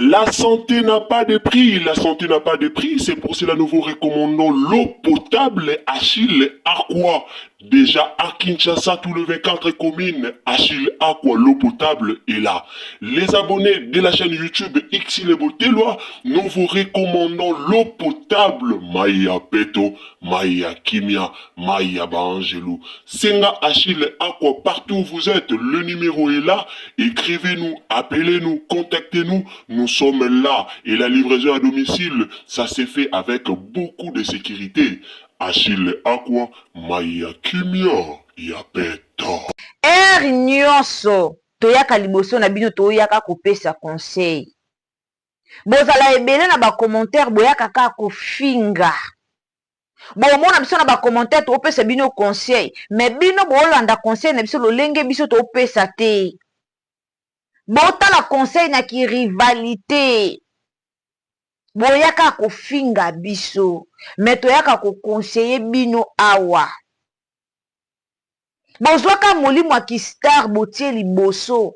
La santé n'a pas de prix, la santé n'a pas de prix, c'est pour cela que nous vous recommandons l'eau potable Achille Aqua. Déjà à Kinshasa, tous les 24 communes, Achille Aqua, l'eau potable est là. Les abonnés de la chaîne YouTube Xile Botelwa, nous vous recommandons l'eau potable Maya Peto, Maya Kimia, Maya Bangelou. Senga Achille Aqua, partout où vous êtes, le numéro est là. Écrivez-nous, appelez-nous, contactez-nous. Nous sommes là et la livraison à domicile, ça s'est fait avec beaucoup de sécurité. Achille Aqua, Maya Kimia, Yapeto. Nyonso, toyaka liboso na bino toyaka kopesa conseil. Bozala ebele na ba commentaire boyaka ka kofinga. Bomona biso na ba commentaire topesa bino conseil, mais bino bolanda conseil na biso lolenge biso topesa te. Botala conseil na ki rivalité. Boyaka kofinga biso, mais toyaka ko conseiller bino awa. Bozwaka molimo ya kistar botie liboso.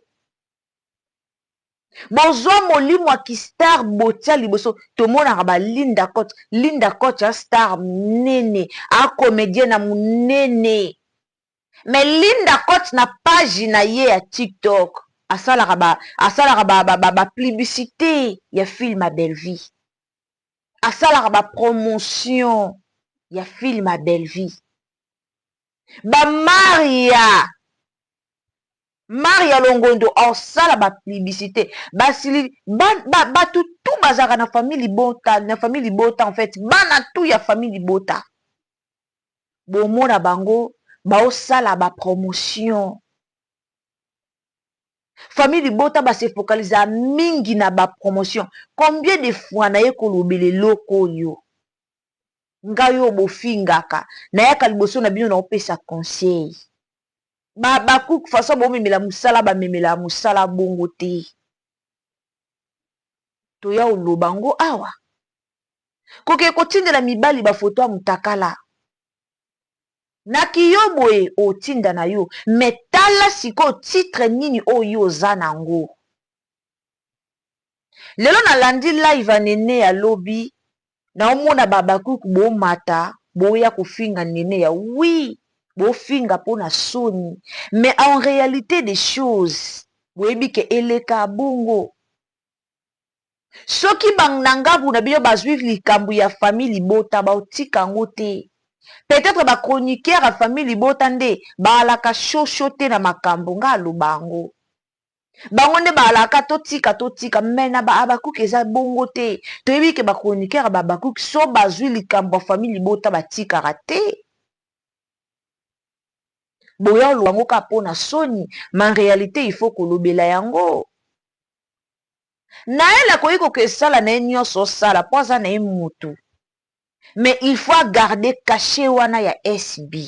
Bozwa molimo ya kistar botia liboso. Tomonaka ba Linda Coach ya star nene, a comédien na munene. Mais Linda Coach na page na ye ya TikTok, asalaka ba publicité ya film à Belle Vie. Asalaka ba promotion ya film à Belle Vie. Ba Maria Longondo osala ba publicité basili ba tout bazaka na famille Bota en fait bana tout ya famille Bota bomona bango ba osala ba promotion famille Bota ba se focaliser mingi na ba promotion. Combien de fois na ye kolobele loko yo ngayo bofingaka na yaka liboso na bino na opesa conseil. Baku façon bo memela musala ba memela musala bongo te. Toya olobango awa. Koke kotindela mibali ba photo ya mutakala. Na kiyoboye otinda na yo, metala siko titre nini oyo zanango. Lelo na landi live anene ya lobby na omona babaku bo mata boya kofinga nene ya oui. Bofinga pona soni, mais en réalité des choses boyebi ke eleka bongo soki banganga na bino bazwi likambu ya famille Bota ba otika ngote peut-être ba chroniqueur ya famille Bota nde balaka shoshte na makambo nga lobango bango nde balaka totika mena ba abakuki eza bongo te toyebi ke ba chroniqueur ba bakuki so bazwi likambu ya famille Bota batika rate. Boya oluango ka pona soni, mais en réalité il faut kolobela yango. Na ela koyiko ke sala na nyonso sala poza na mutu. Mais il faut garder caché wana ya SB.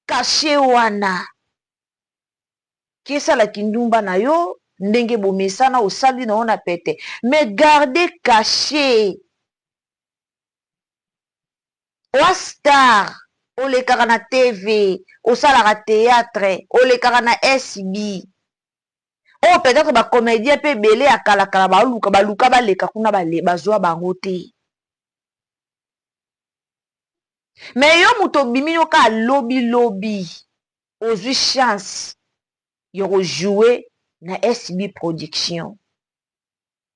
Caché wana. Kesa la kindumba na yo, ndenge bomesana osali na ona pete. Mais garder caché. Wa star. Olekaka na TV, osalaka théâtre, olekaka na SB. Oh, peut-être ba comédien pe belé ya kala baluka baleka kuna bazwa bango te. Mais yo muto bimino ka lobby, ozwi chance yo rejouer na SB production.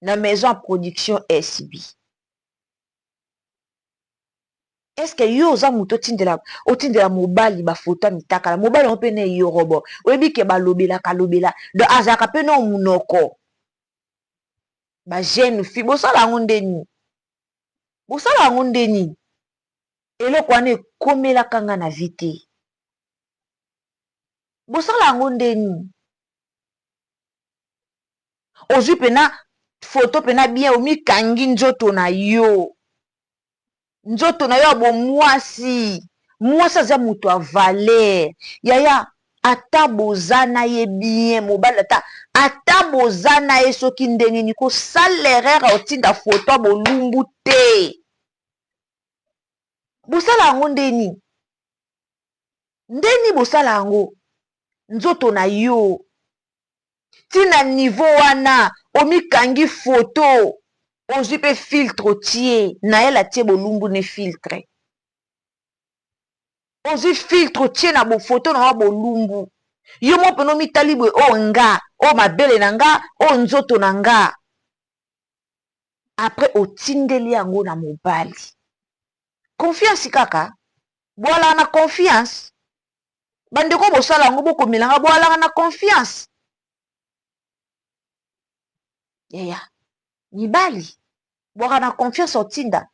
Na maison production SB. Est-ce que yo za muto otindela mobali ba photo mitakala mobali on pe ne yo robo oyebi ke ba lobela de azaka pe no munoko ba jeune fille bosala ngondeni eloko wana ekomela kanga na vite bosala ngondeni ozwi pena photo pena bien omikangi nzoto na yo bo mwasi aza mutu a valeur yaya ata bozana ye bien mobali ata bozana ye soki ndenge ni ko salaire otinda photo bolumbu te bosala yango ndeni bosala yango nzoto na yo tina niveau wana omikangi photo ozwi pe filtre tie na ye la tie bolumbu ne filtre ozwi filtre tie na bofoto na wa bolumbu yo mo pene omitali boye o nga o mabele na nga o nzoto na nga après otindeli yango na mobali confiance kaka boalaka na confiance bandeko bosala yango bokomelanga boalaka na confiance yaya mibali bwaka na confiance otinda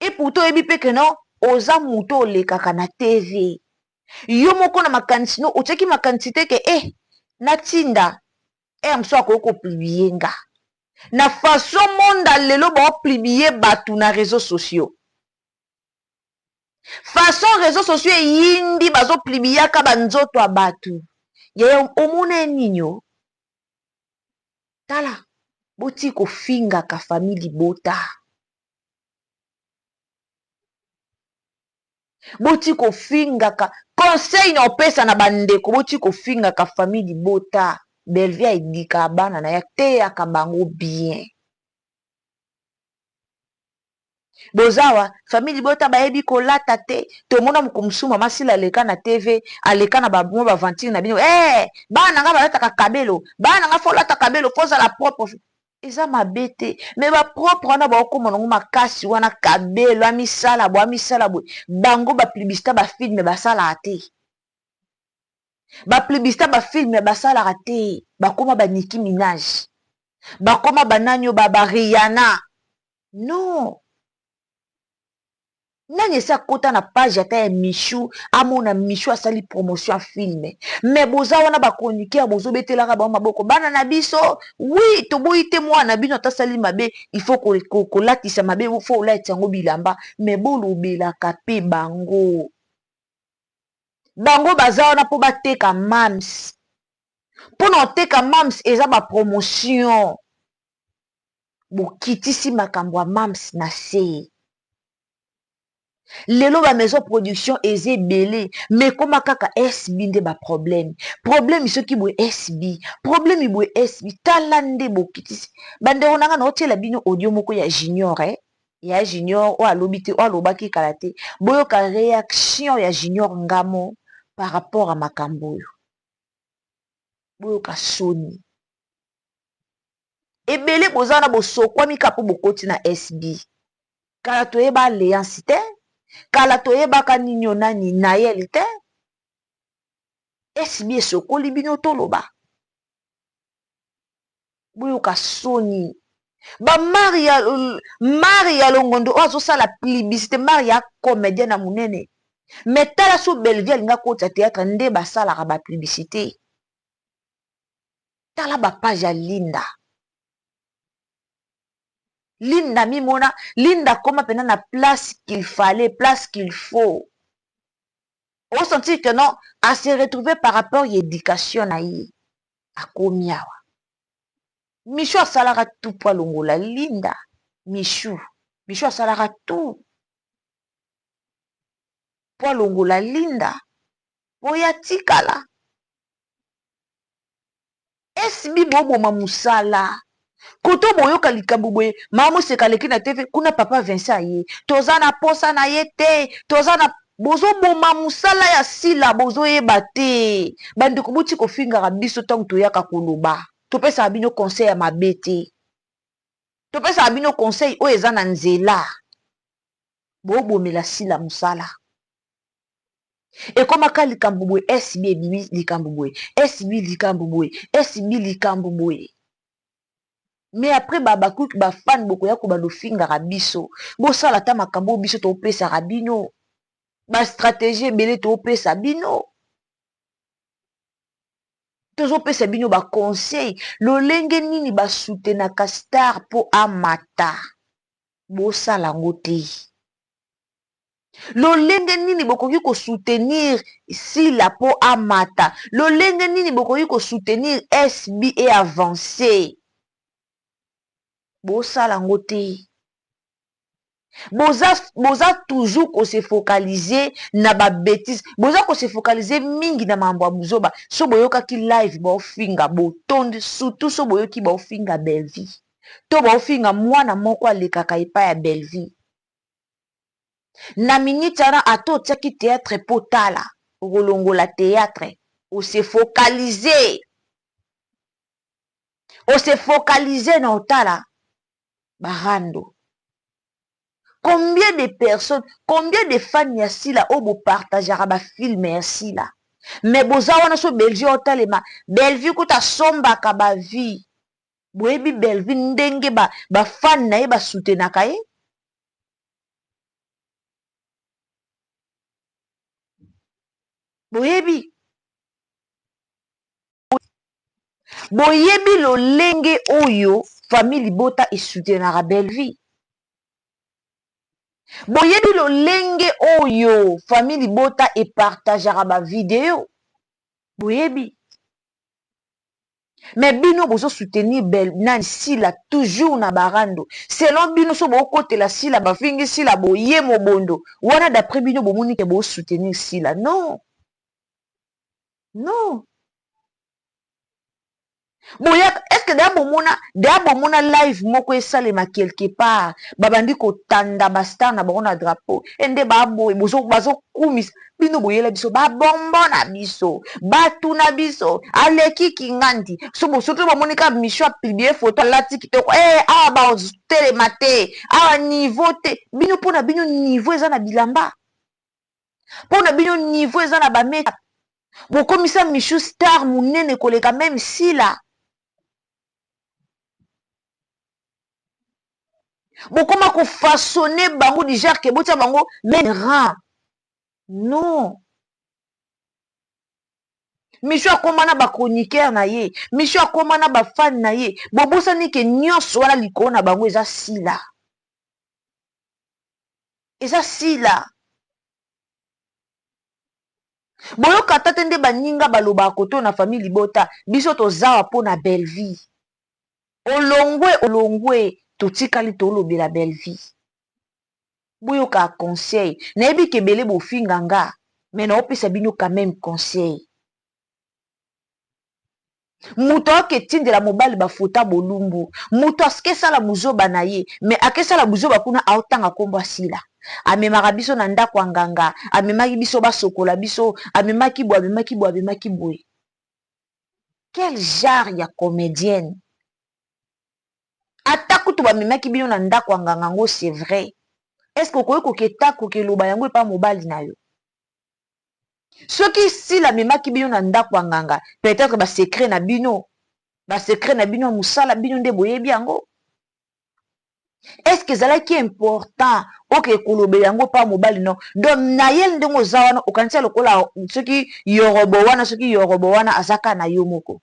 e pourtant oyebi mpe keno oza moto olekaka na tv yo moko na makanisi no otiaki makanisi te ke natinda mosu akoki koplibie nga na façon monda lelo baoplibie bato na réseaux sociaux façon réseaux sociaux eyindi bazoplibiaka banzoto ya bato yaya omona nini o tala boti kofingaka famille libota boti kofingaka conseil na opesa na bandeko boti kofingaka famille libota belvia edika bana na ya teyaka bango bien bozawa famille libota bayebi kolata te tomona mokomusu mama sila aleka na tv aleka na bamwa bavantire na bino bana nga balataka kabelo bana nga folata kabelo fozala propre eza mabe te me bapropre wana baokoma nango makasi wana kabelo amisala boye bango baplibisita bafilme basalaka te baplibisita bafilme basalaka te bakoma baniki minage bakoma banani oyo bariyana non nani esi akota na page ata ya mishu amona mishu asali promotion ya filme me boza wana bakroniker bozobetelaka bango maboko bana na biso wi toboyi te mwana na bino ata asali mabe ifo kolatisa mabe fo olatisa yango bilamba me bolobelaka mpe bango baza wana mpo bateka mams mpona oteka mams eza bapromotion bokitisi makambo ya mams na se lelo maison production eza ebele me koma kaka sb nde problème soki boye sb problème boye sb tala nde bokitisi bandeko nanga na otiela bino audio moko ya junior ya junior oyo alobi te oyo alobaki kala te boyoka réaction ya junior ngamo par rapport à makambo oyo boyoka soni ebele boza na bosokwami ka mpo bokoti na sb kala toyeba alliance te kala toyebaka nini yo nani nayeli te sb esokoli bino toloba boyoka soni bamari ya longondo oyo azosala publicité mari ya comédien na monene me tala so belvie alinga kota théâtre nde basalaka bapublicité tala bapage ya linda mimona linda koma pena na place qu'il fallait place qu'il faut on sentit que non à se retrouver par rapport à l'éducation na ye akomi awa mishu asalaka tout po alongola linda mishu asalaka tout po alongola linda po ya tikala esbi boboma musala koto boyoka likambo boye mama moseka leki na tv kuna papa Vincent aye toza na posa na ye te toza na bozoboma musala ya sila bozoyeba te bandeko boti kofingaka biso ntango toyaka koloba topesaka bino conseil ya mabe te topesaka bino conseil oyo eza na nzela bobomela sila musala ekomaka likambo boye sb ebimi likambo boye sb likambo boye sb likambo boye mais après bakuki bafani bokoya kobanda ofingaka biso bosala ata makambo oyo biso topesaka bino bastratégie ebele topesa bino tozopesa bino baconseil lolenge nini basutenaka star mpo amata bosala yango te lolenge nini bokoki kosoutenir sila mpo amata lolenge nini bokoki kosoutenir sb e avance bosala yango te boza toujours ko se focaliser na ba bêtise, boza ko se focaliser mingi na mambo ya muzoba. So boyoka ki live ba ofinga botonde, surtout so boyoki ba ofinga Belleville to ba ofinga mwana moko alekaka epai ya Belleville na minute wana ato otiaki théâtre po tala okolongola théâtre, o se focaliser na otala barando. Combien de personnes, combien de fans ya sila o bo partageara ba film ya sila, mais boza wana so Belleville otalema Belleville kuta sombaka ba vie boyebi Belleville ndenge ba fan na ye ba soutenaka ye. boyebi lolenge oyo famille Libota esoutenaka Belleville. Boyebi lolenge oyo famille Libota epartageara ba vidéo. Boyebi. Mais bino bozo soutenir nani sila toujours na barando. Selon bino so bo kotela sila ba fingi sila boye mobondo. Wana d'après bino bomoni ke bo soutenir sila. Non. Non. Boya, est-ce que d'abord bomona live moko esalema quelque part babandi ko tanda basta na bona drapeau ende babo bazo kumis bino boyela biso ba bombo na biso batu na biso aleki kingandi so bosoto bamonika misho publier photo lati kitoko awa ba telema te awa niveau te bino pona bino niveau eza na bilamba pona bino niveau eza na ba make bokomisa misho star munene koleka même sila. Bokoma ko façonner bango du genre que botia bango mais rang. Non. Micho akoma na ba chroniqueur na ye, micho akoma na ba fan na ye. Bobosani ke nyonso wana likolo na bango eza sila. Eza sila. Boyoka tata nde baninga baloba koto na famille Libota, biso tozawa po na Belleville. Olongwe totikali tolobela Belleville. Boyoka conseil, nayebi kebele bofinga nga, mais na opesa bino quand même conseil. Muto aketindela mobali bafuta bolumbu, muto askesala muzoba na ye, mais akesala muzoba kuna aotanga kombo asila. Amemaka biso na ndako ya nganga, amemaki biso basokola biso, amemaki boye. Quel genre ya comédienne? Ata kutu bamemaki bino na ndako ya nganga ngo c'est vrai. Est-ce que okoki koketa kokeloba yango epa mobali na yo? Soki sila memaki bino na ndako ya nganga, peut-être ba secret na bino musala bino nde boyebi yango. Est-ce que ezalaki important oke kolobela yango pa mobali no? Donc na ye ndenge oza wana okanisa lokola soki yorobo wana azaka na yo moko.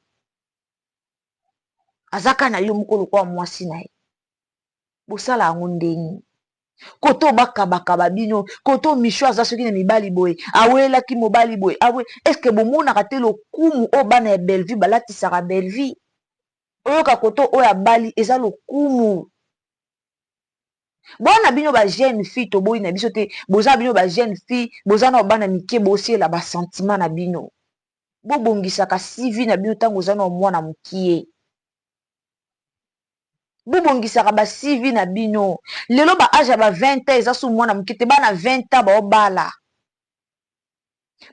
Azaka na yo moko lokola mwasi na ye. Bosala yango ndenge. Koto bakabaka bino, koto misho aza soki na mibali boye, awelaki mobali boye, est-ce que bomonaka te lokumu o bana ya Belleville balatisaka Belleville? Oyoka koto oyo abali eza lokumu. Bona bino ba jeune fille to boyi na biso te, boza bino ba jeune fille, boza na bana mike bosiela ba sentiment na bino. Bobongisaka sivi na bino tango oza na mwana mukie. Bobongisaka ba sivi na bino. Lelo ba age ba 20 ans eza su mwana mukie te bana 20 ans ba obala.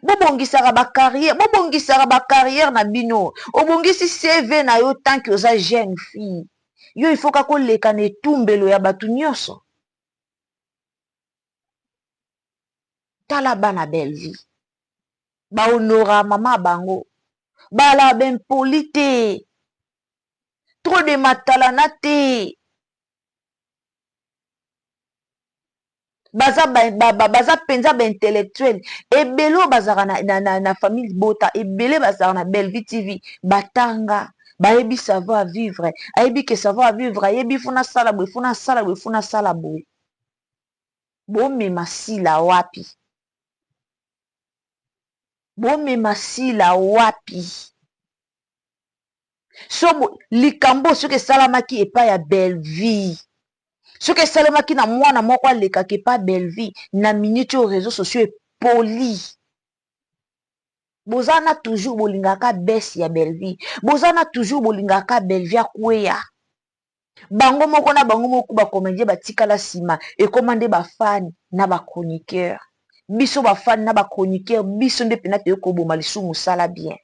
Bobongisaka ba carrière na bino. Obongisi CV na yo tant que oza jeune fille. Yo il faut ka koleka na etumbelo ya batu nyonso. Tala bana Belleville. Ba honora mama bango. Bala ben polite. Trop de matalana te. Baza penza ba intellectuel. Ebelo bazaka na famille Bota. Ebele bazaka na Belleville TV. Batanga. Bayebi savoir vivre. Ayebi ke savoir vivre. Ayebi funa sala boy. Bomema sila wapi. So likambo soki esalamaki epai ya Belleville. soki esalemaki na mwana moko alekaki pa belle vie na minute aux réseaux sociaux epoli. Bozana toujours bolingaka besi ya belle vie, bozana toujours bolingaka belle vie akweya. Bango moko na bango moko ba comédien batikala sima ekomande ba fan na ba chroniqueur. Biso ba fan na ba chroniqueur biso nde pena te ko boma lisumu sala bien.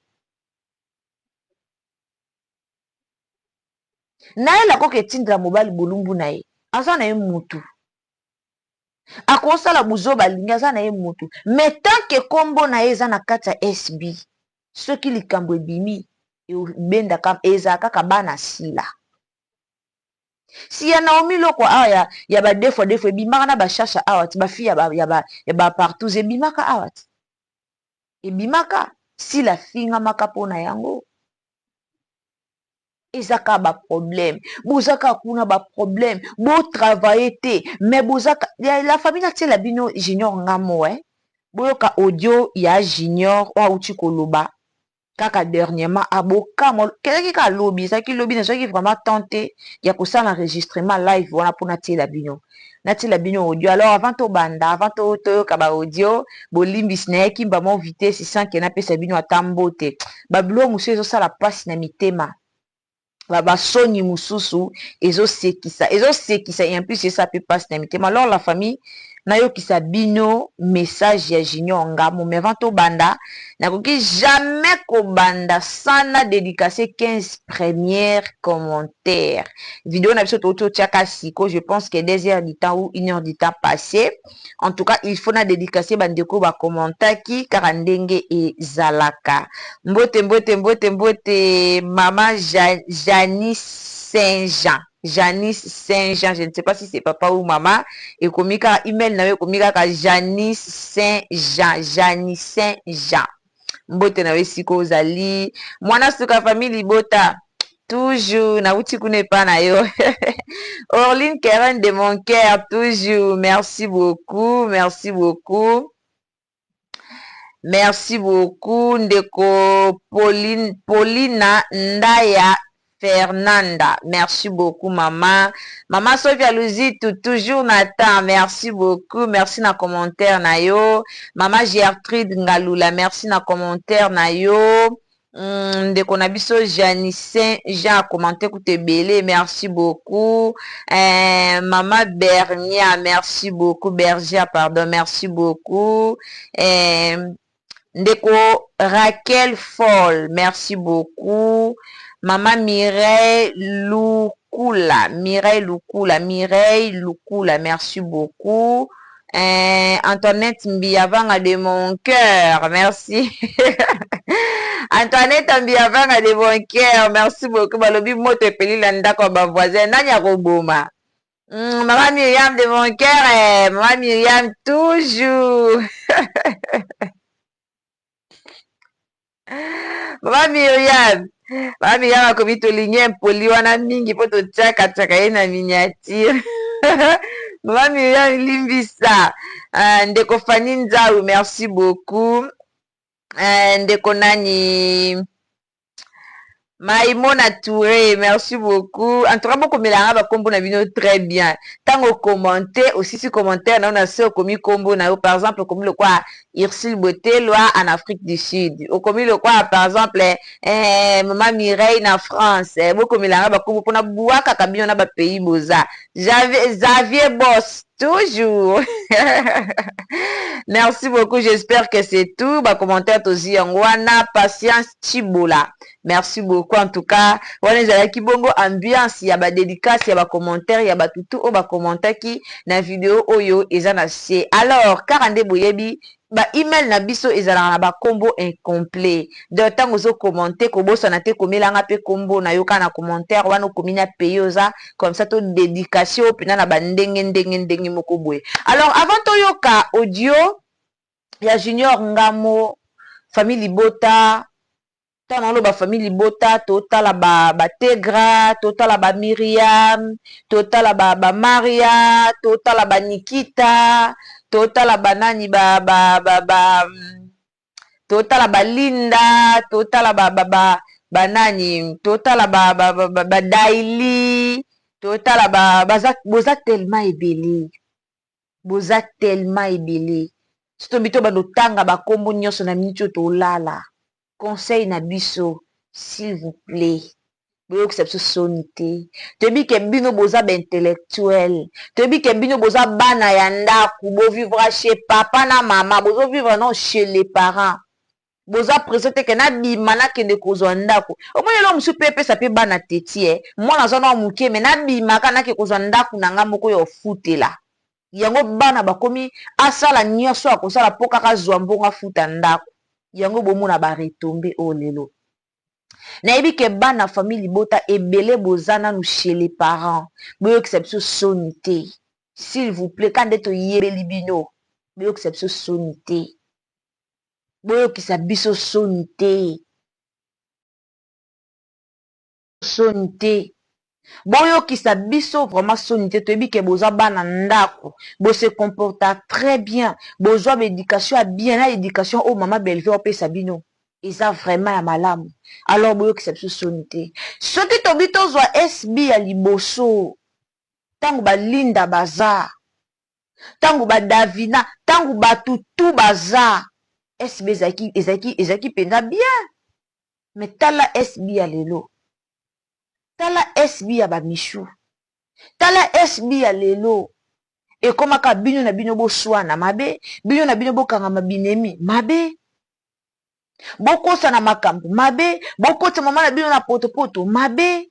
Naye la koke tindra mobali bolumbu na ye. Aza na ye mutu. Akosala buzo balingi aza na ye mutu. Mais tant que kombo na ye eza na kati ya SB. Soki likambo ebimi benda kam eza kaka bana sila. Si ya Naomi loko awa ya ba defo ebimaka na ba shasha awat ba fi ya ba partout ebimaka awat. Ebimaka si la finga maka pona yango. Ezaka ba problème. Bozaka kuna ba problème. Bo travailler te mais bozaka la famille na la bino Junior ngamo boyoka audio ya Junior wa uti koloba. Kaka dernièrement aboka mo kelaki ka lobby ça qui lobby na soki vraiment tenté ya ko ça enregistrement live wana pona la bino la bino audio alors avant to banda avant to ka ba audio bolimbis na kimba mo vitesse sans que na pesa bino atambote bablo musu ezo sala passe na mitema ba soni mususu ezo sekisa et en plus c'est ça peut passe na mitema alors la famille na yo kisa bino message ya Junior ngamo mais avant to banda na koki jamais ko banda sana dédicacer 15 premières commentaires vidéo na biso to tiaka siko je pense que 2 heures du temps ou 1 heure du temps passé en tout cas il faut na dédicacer bandeko ba commentaire ki karandenge et zalaka mbote maman Janice Saint-Jean. Janice Saint-Jean, je ne sais pas si c'est papa ou maman. Et komika email na komika ka Janice Saint-Jean, Janice Saint-Jean. Mbote na siko zali. Mwana suka famille bota. Toujours na uti kune pa na yo. Orline Keren de mon cœur, toujours. Merci beaucoup, merci beaucoup. Merci beaucoup, Ndeko Paulina Ndaya Fernanda. Merci beaucoup, maman. Maman Sophia Luzitu, toujours Nathan. Merci beaucoup. Merci na commentaire na yo. Maman Gertrude Ngalula, merci na commentaire na yo. Ndeko Nabiso Janice Jean commenté koute belé, merci beaucoup. Maman Bernia, merci beaucoup. Bergia, pardon, merci beaucoup. Ndeko Raquel Foll, merci beaucoup. Maman Mireille Lukula, merci beaucoup. Antoinette Mbiavanga de mon cœur, merci. Antoinette Mbiavanga de mon cœur, merci beaucoup. Balobi moto peli landa ko ba voisin nanya koboma. Maman Myriam de mon cœur, maman Myriam toujours. Maman Myriam akomi tolingi mpoli wana mingi po totiaka ye na miniature. Maman Myriam limbisa. Ndeko Fanny Nzaou, merci beaucoup. Ndeko nani Maïmona Touré, merci beaucoup. En tout cas, beaucoup de combo na bino très bien. Tant au commenter, aussi si commentaire, on a ce commis combo na par exemple, comme le quoi, Ursule Beauté, loi en Afrique du Sud. Au commis le quoi, par exemple, Maman Mireille na France. Beaucoup de combo pour na boua kakabio na ba pays boza. Xavier Boss, toujours. Merci beaucoup, j'espère que c'est tout. Bah, commentaire aussi en wana, patience Chibola. Merci beaucoup en tout cas. Wana ezala ki bongo ambiance ya ba dédicace ya ba commentaire ya ba tutu o ba commentaire ki na vidéo oyo eza na se. Alors, karande boyebi ba email na biso ezala na ba combo incomplet. De temps ozo commenter ko bosa na te komelanga pe combo na yoka na commentaire wana komina payoza comme ça to dédication pina na ba ndenge moko boye. Alors, avant to yoka audio ya Junior Ngamo famille Bota Tanalo ba famille Bota, totala ba Tegra, totala ba Miriam, totala ba Maria, totala ba Nikita, totala ba nani totala ba Linda, totala ba nani, totala ba Daily, totala boza tellement ebele. Boza tellement ebele. Sito bito badotanga bakombo nyonso na minute tolala. Conseil na biso, s'il vous plaît. Boyo que c'est sonité. Tebi ke bino boza ba intellectuel. Tebi ke bino boza bana ya ndaku, bo vivre chez papa na maman, bozo vivre non chez les parents. Boza presente ke na bima na kende kozwa ndaku. Omoni lo musu pepe sa pe bana teti Mwana zona muke me na bima kana ke kozwa ndaku na nga moko yo futela. Yango bana bakomi asala nyonso akosala po kaka zwa mbongo afuta ndaku. Yango bomona ba retomber o lelo. Nayebi ke bana famille libota ebele boza nanu chez les parents. Boyo exception sonité. S'il vous plaît, quand eto yebeli bino, boyo exception sonité. Boyo kisa biso sonité. Sonité. Boyo kisa biso vraiment sonité. Toyebi ke boza bana ndako. Bo se comporta très bien. Bozo éducation a bien la éducation au maman belve o pesa bino. Eza vraiment ya malamu. Alors boyo exception sonité. Soki tobi tozwa SB ya liboso. Tangu ba Linda baza. Tangu ba Davina, tangu ba Tutu baza. SB ezaki penda bien. Mais tala SB ya lelo. Tala SB ya ba Michou. Tala SB ya lelo. E komaka bino na bino bo swana mabe, bino na bino bo kangama binemi mabe. Bokosa na makambo mabe, bokosa mama na bino na poto mabe.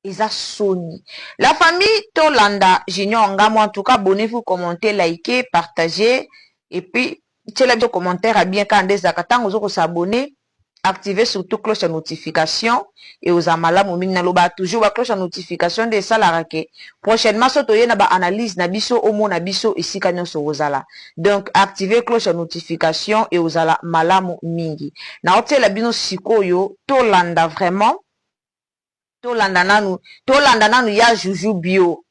Eza soni. La famille Tolanda Junior Ngamo, en tout cas, abonnez-vous, commentez, likez, partagez. Et puis, si vous avez commentaire à bien quand des akatang, vous s'abonner, activez surtout cloche de notification. Et aux amala, moumine loba toujours la cloche de notification des salarake. Prochainement, soto ye na ba analyse na biso, omo na biso, ici kanyon so ozala. Donc, activez cloche de notification et aux ala malamu mingi. Na ote la bino sikoyo, Tolanda vraiment. Tolanda nanu ya juju bio.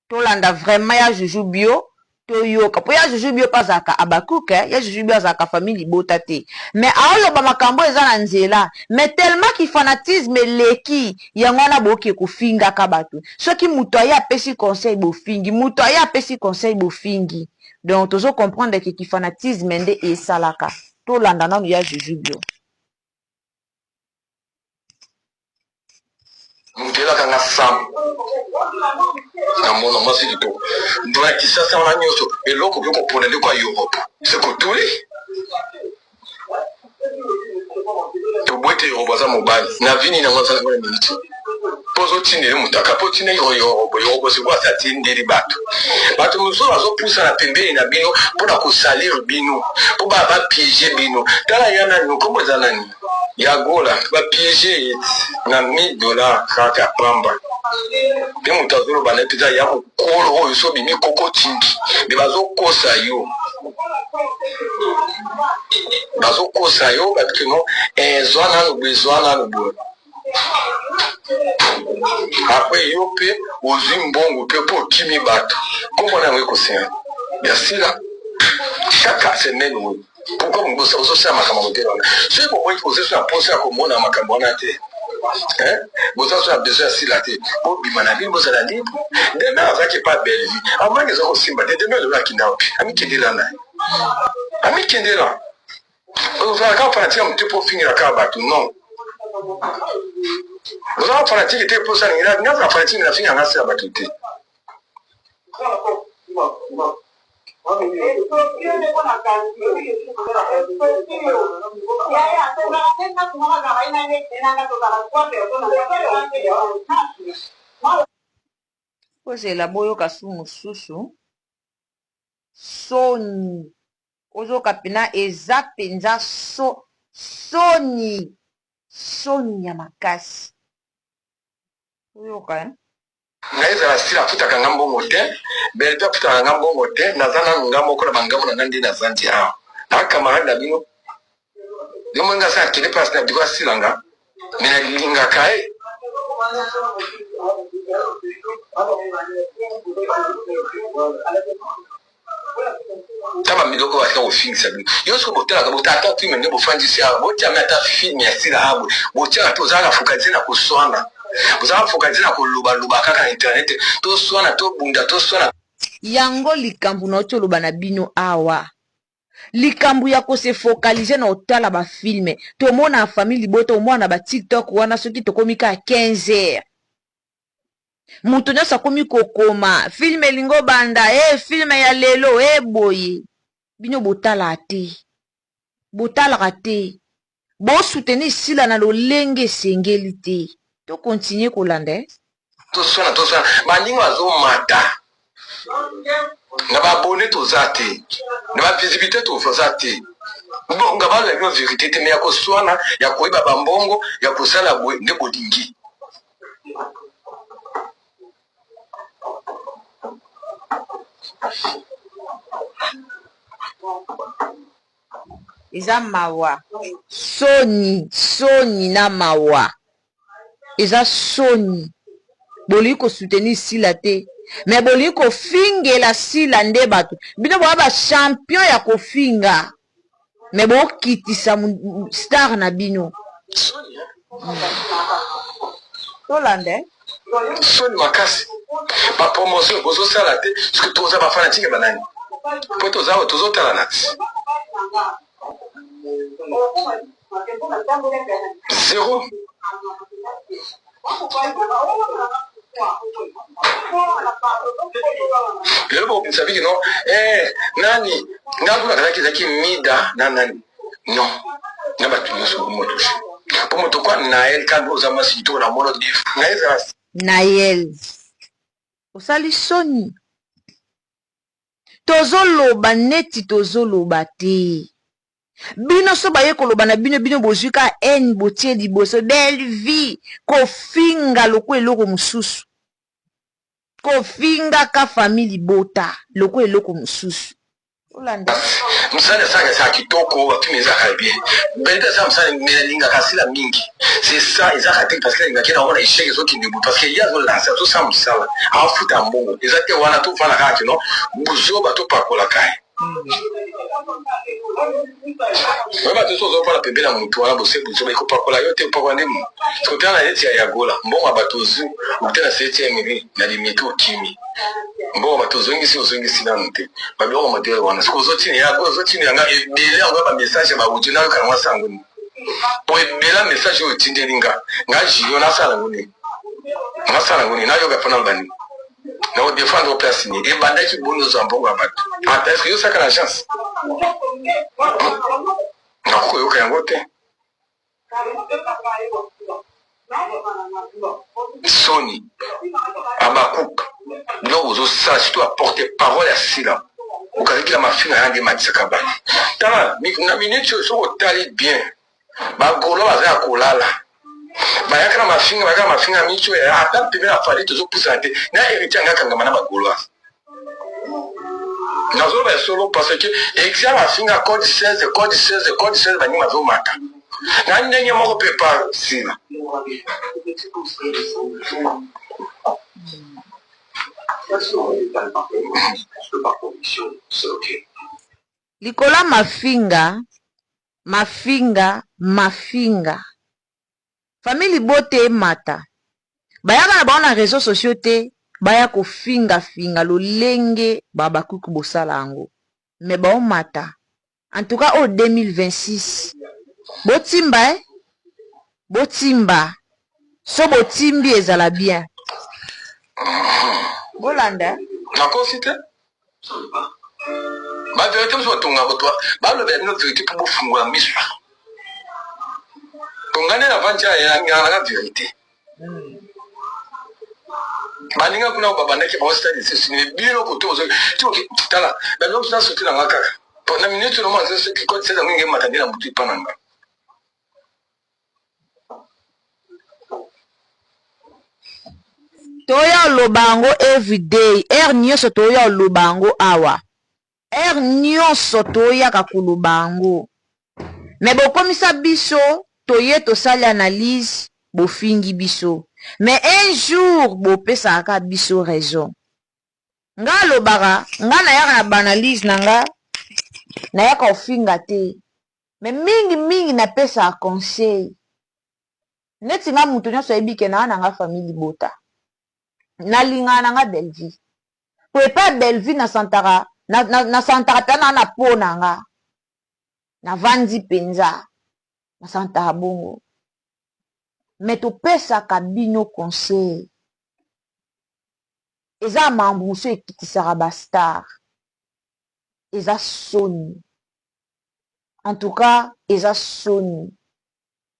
Tolanda vraiment ya juju bio. Toyoka. Po ya juju bio pas zaka abakuke, ya juju bio zaka famille libota te. Mais aolo ba makambo eza na nzela. Mais tellement ki fanatisme leki, yangwana boki kufinga kabatu. Soki muto ya pesi conseil bofingi, muto ya pesi conseil bofingi. Donc tozo comprendre que ki fanatisme nde esalaka. Tolanda nanu ya juju bio. Mtelaka nga sam na mona mwasi lito ndona kisasa wana nyoso eloko byoko ponele kwa Europe sekotuli to boite Europe za mobile na vini na mwanza na minute pozo tinele mutaka po tinele Europe se kwa sati ndeli batu muso bazo pusa na pembeni na bino pona ko salir bino po ba piéger bino tala yana ni kombo za nani ya gola ba piéger na $1000 kaka pamba pe mutazolo bana pita ya kokolo oyo so bimi koko tindi me bazo kosa yo parce que non zwana no bezwana no bo après yo pe ozwi mbongo pe po kimi bato kombo na ngwe kosenga merci là chaque semaine oui. Pourquoi vous avez aussi un macabre? Si vous voyez que vous êtes posé à comment un macabre, vous avez besoin de la tête. Pour Bimanabi, vous avez dit, demain, vous n'avez pas belle vie. À moins que vous ayez aussi demain, vous avez dit, ami qui est là. Ami qui est là. Vous avez un fanatique un petit peu finir la carte, non. Vous avez un fanatique qui était pour ça, il y a un fanatique qui a fini en assez à battre. Ozela boyoka su mususu soni ozoka pena eza penza soni ya makasi oyoka Naeza la sila futa kangambo mote, belta futa kangambo mote, nazana ngambo kola bangambo na nandi na zanti hao. Na kamarade na bino. Dimo nga sa kile pas na bigwa silanga. Mina linga kai. Tama miloko wa kwa ufing sabi. Yosko botela kabota ata tu mende bo fanji sia. Botia meta film ya sila habu. Botia to zala fukazina kuswana. Vous avez focalisé na koloba kaka internet to swana to bunda to swana yango likambu na otoloba na bino awa likambu ya kose focaliser na otala ba filme tomona famille libota omwana ba TikTok wana soki tokomi ka 15 heures mutu nyonso akomi kokoma filme elingo banda filme ya lelo boye bino botalaka te bosoutenir sila na lolenge esengeli te to continue kolanda to swana baninga bazomata na babone toza te na bavisibilité toza te nga balobaki vérité te me ya koswana ya koyeba bambongo ya kosala boye nde bolingi eza mawa soni na mawa eza soni bolingi kosoutenir sila te me bolingi kofingela sila nde bato bino boya bachampion ya kofinga me bokitisa star na bino tolande soni makasi bapromotion bozosala te soki toza bafanatike banani po tozotala na ti zero lelo bokobimisa biki no nani nga kuna kazaki ezaki mida na nani non na bato nyonso bomotushe po moto kwa nael kandi oza mwasi kitoko na mono naezala nayel osali soni tozoloba neti tozoloba te bino so baye koloba na bino bozwi ka ene botie liboso belle vie kofinga loko eloko mosusu kofinga ka famille libota loko eloko mosusu olanda msana sanga sa kitoko wapime ezaka bien belita sa msana nalingaka sila mingi c'est ça ezaka te parce que nalingaki naomona échec ezokende bout parce que ye azolansa azosala mosala afuta mbongo eza te wana tofanda kaka kino buzoba topakolaka ye oyeba te so ozopala pembe na motu wana bose buzoba ekopakola yo te opakola nde mo sikotala na neti ya yagola mbongo ya bato ozwi okutana seti ya miri na limite okimi mbongo bato ozongisi nanu te babiloko modele wana soki ozotini yanga ebele yango ya bamessage bauti nayokana mwa sango ni po ebela message oyo otindeli nga jio nasala ngo nini nayoka mpona bani na odefendre o place ni ebandaki boni ozwa mbongo ya bato ata eske yosaka na chance nakoyoka yango te soni abakuka biloko ozosala surtout aporte parole ya sila okazaki na mafinga yange ematisaka bato tala na minute oyo soki otali bien bagolo baza ya kolala bayaka na mafinga ya micho ata peme na fali tozopusana te na héritier yanga akangama na bagoloise nazoloba esolo parce que exi ya mafinga code 16 baningi bazomata na ndenge moko mpe pa sila likola mafinga famille bote emata bayaka na bango na réseaux sociaux te baya kofinga lolenge babakuki bosala yango me baomata en tout cas au 2026 botimba so botimbi ezala bien bolanda nakosi te bavérité moso batonga boto balobela bino vérité mpo bofungola miso tongane na vanti yananga vérité baninga kuna babandaki baositalisesine bino kote tala baloko nasoki nanga kaka na minute nomoakotiseza ngenge matandi na motu ipa nanga toya oloba yango everyday ere nyonso toya oloba yango awa ere nyonso toyaka koloba yango me bokomisa biso toye tosali analyse bofingi biso me un jour bopesaka biso raison nga alobaka nga nayaka na banalyse na nga nayaka ofinga te me mingi napesaka conseil neti nga mutu nyonso ayebi ke naa na nga famille libota nalingaka na nga Belleville po epa Belleville nasantaka ta naa na po na nga navandi mpenza nasantaka bongo me topesaka bino conseil eza mambo mosu ekitisaka bastar eza soni en tout cas eza soni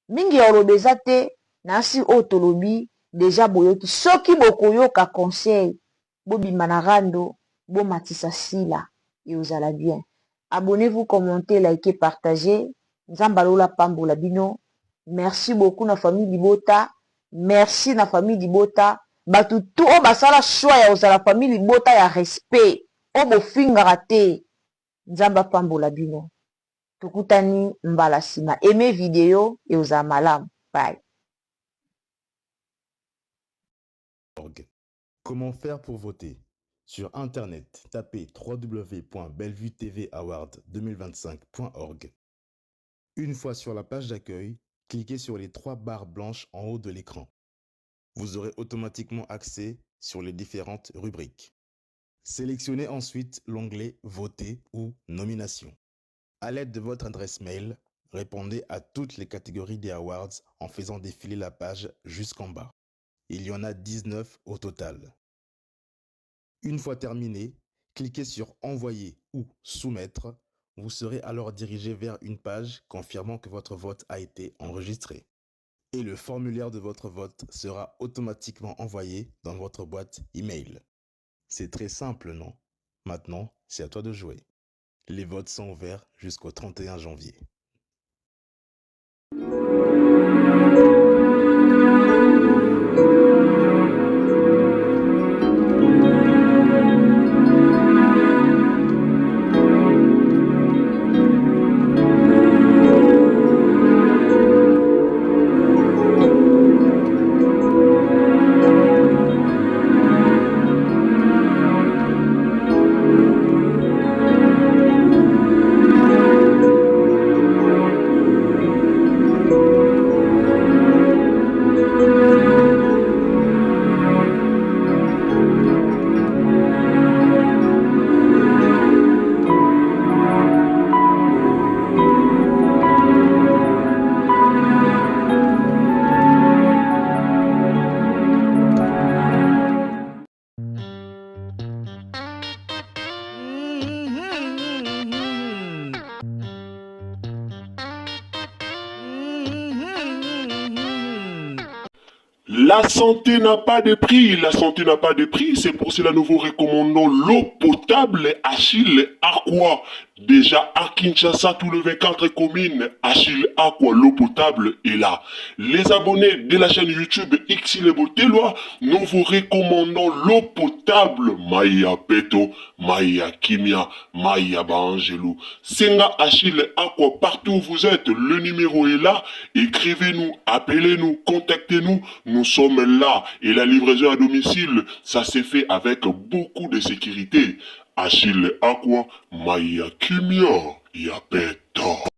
mingi ya oloba eza te nasi oyo tolobi deja boyoki soki bokoyoka conseil bobima na rando bomatisa sila et ozala bien. Abonnez-vous, commentez, likez, partagez. Nzambalola pambola bino. Merci beaucoup na famille Libota. Merci na famille Libota. Batu tout o basala choix ya ozala famille Libota ya respect. O bofingaka te. Nzamba pambola bino. Tukutani mbala sima. Aimez vidéo et ozala malamu. Bye. Comment faire pour voter? Sur Internet, tapez www.bellevuetvawards2025.org. Une fois sur la page d'accueil, cliquez sur les 3 barres blanches en haut de l'écran. Vous aurez automatiquement accès sur les différentes rubriques. Sélectionnez ensuite l'onglet « Voter » ou « Nomination ». À l'aide de votre adresse mail, répondez à toutes les catégories des awards en faisant défiler la page jusqu'en bas. Il y en a 19 au total. Une fois terminé, cliquez sur « Envoyer » ou « Soumettre ». Vous serez alors dirigé vers une page confirmant que votre vote a été enregistré. Et le formulaire de votre vote sera automatiquement envoyé dans votre boîte email. C'est très simple, non? Maintenant, c'est à toi de jouer. Les votes sont ouverts jusqu'au 31 janvier. La santé n'a pas de prix, la santé n'a pas de prix, c'est pour cela nous vous recommandons l'eau potable Achille Aqua. Déjà à Kinshasa, tout le 24 communes, Achille Aqua, l'eau potable est là. Les abonnés de la chaîne YouTube Xile Botelwa, nous vous recommandons l'eau potable Maya Peto, Maya Kimia, Maya Bangelou. Senga Achille Aqua, partout où vous êtes, le numéro est là. Écrivez-nous, appelez-nous, contactez-nous. Nous sommes là et la livraison à domicile, ça s'est fait avec beaucoup de sécurité. Achille Aqua, Maya Kimia, Yapeto.